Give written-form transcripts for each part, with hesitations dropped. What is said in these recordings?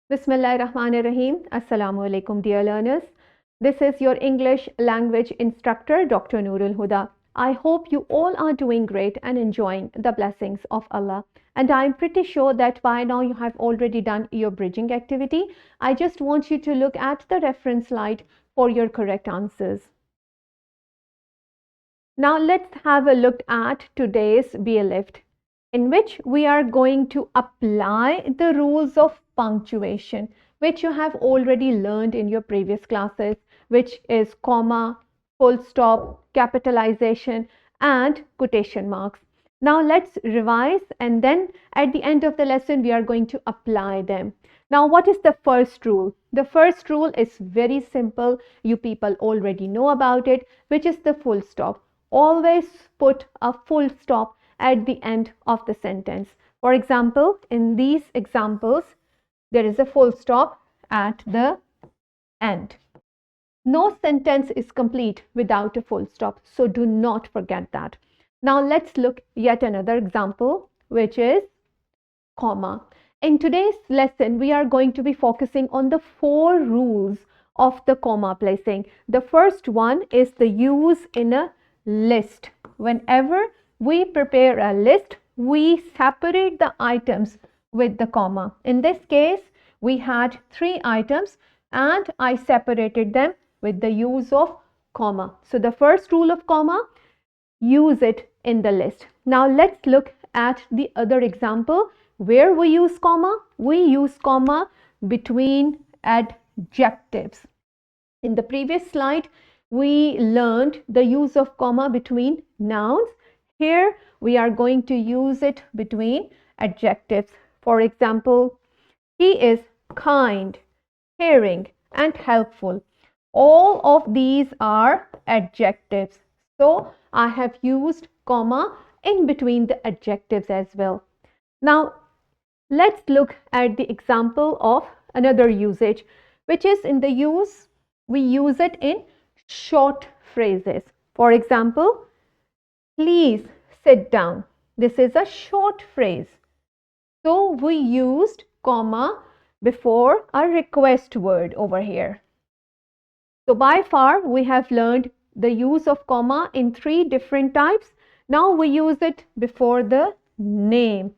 Bismillahirrahmanirrahim. Assalamu alaikum, dear learners. This is your English language instructor, Dr. Noorul Huda. I hope you all are doing great and enjoying the blessings of Allah. And I'm pretty sure that by now you have already done your bridging activity. I just want you to look at the reference slide for your correct answers. Now let's have a look at today's LIFFT, in which we are going to apply the rules of punctuation, which you have already learned in your previous classes, which is comma, full stop, capitalization, and quotation marks. Now let's revise, and then at the end of the lesson, we are going to apply them. Now, what is the first rule? The first rule is very simple. You people already know about it, which is the full stop. Always put a full stop at the end of the sentence. For example, in these examples, there is a full stop at the end. No sentence is complete without a full stop, so do not forget that. Now let's look yet another example, which is comma. In today's lesson, we are going to be focusing on the 4 rules of the comma placing. The first one is the use in a list. Whenever we prepare a list, we separate the items with the comma. In this case, we had 3 items and I separated them with the use of comma. So the first rule of comma, use it in the list. Now let's look at the other example where we use comma. We use comma between adjectives. In the previous slide, we learned the use of comma between nouns. Here we are going to use it between adjectives. For example, he is kind, caring, and helpful. All of these are adjectives. So I have used comma in between the adjectives as well. Now let's look at the example of another usage, which is in the use. We use it in short phrases. For example, please sit down. This is a short phrase. So we used comma before a request word over here. So by far we have learned the use of comma in 3 different types. Now we use it before the name.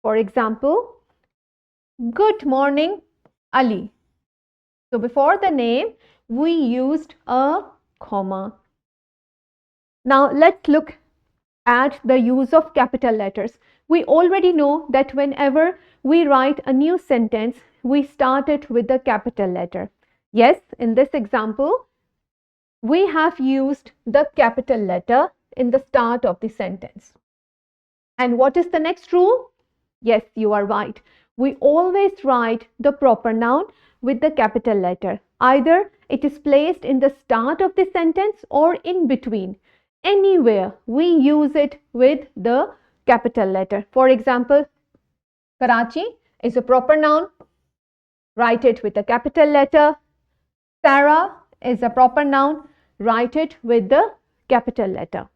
For example, good morning, Ali. So before the name, we used a comma. Now let's look at the use of capital letters. We already know that whenever we write a new sentence, we start it with the capital letter. Yes, in this example, we have used the capital letter in the start of the sentence. And what is the next rule? Yes, you are right. We always write the proper noun with the capital letter. Either it is placed in the start of the sentence or in between. Anywhere we use it with the capital letter. For example, Karachi is a proper noun. Write it with the capital letter. Sarah is a proper noun. Write it with the capital letter.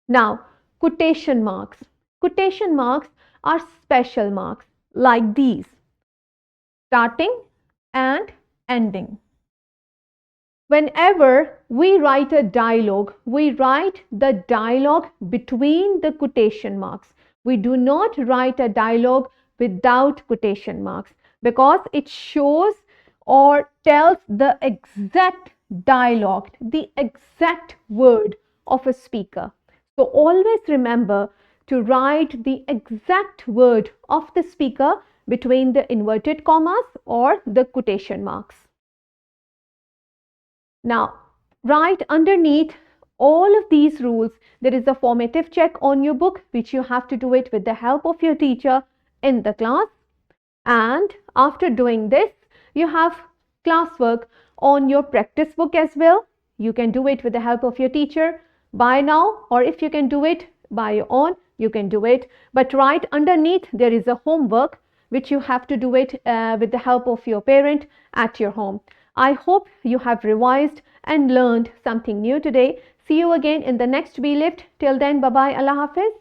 Now, quotation marks. Quotation marks are special marks like these, starting and ending. Whenever we write a dialogue, we write the dialogue between the quotation marks. We do not write a dialogue without quotation marks because it shows or tells the exact dialogue, the exact word of a speaker. So always remember to write the exact word of the speaker between the inverted commas or the quotation marks. Now, right underneath all of these rules, there is a formative check on your book, which you have to do it with the help of your teacher in the class. And after doing this, you have classwork on your practice book as well. You can do it with the help of your teacher by now, or if you can do it by your own, you can do it. But right underneath, there is a homework, which you have to do it with the help of your parent at your home. I hope you have revised and learned something new today. See you again in the next LIFFT. Till then, bye-bye. Allah Hafiz.